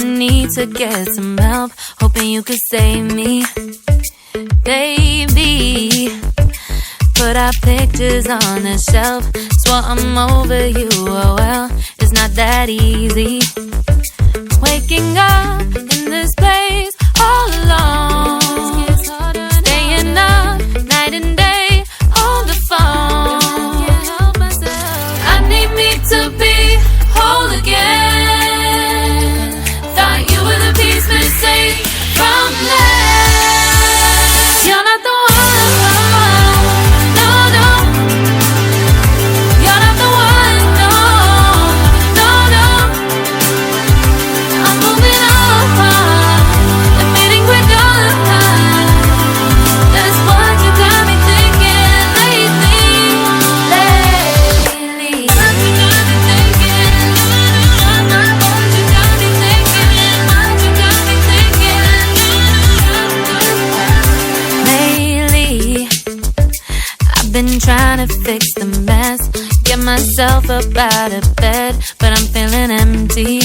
need to get some help, hoping you could save me. Baby, put our pictures on the shelf, swore I'm over you, oh well, it's not that easy. Waking up in this place all alone, staying up night and day on the phone. I need me to be whole again. Thought you were the piece missing from that. You're not the one, no, no. You're not the one, no, no, no. I'm moving on, admitting we're done. That's what you got me thinking lately. What you got me thinking? What you got me thinking? What you got me thinking? Lately, I've been trying to fix the mess, get myself up out of bed, but I'm feeling empty.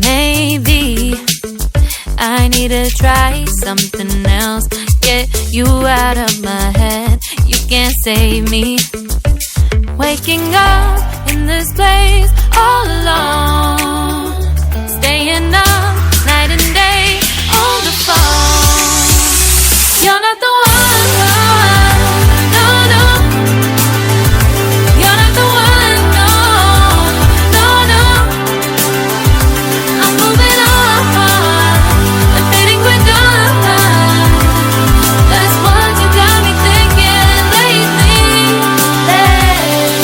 Maybe I need to try something else, get you out of my head, you can't save me. Waking up in this place all alone, staying up night and day on the phone. You're not the one, no, no. You're not the one, no, no, no. I'm moving on, admitting we're done. That's what you got me thinking lately.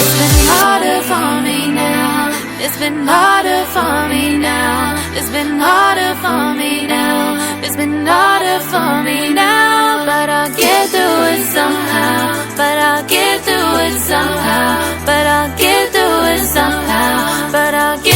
It's been harder for me now. It's been harder for me now. It's been harder for me now. It's been harder for me now. But I'll get through it somehow. But I'll get through it somehow. But I'll get through it somehow. But I'll get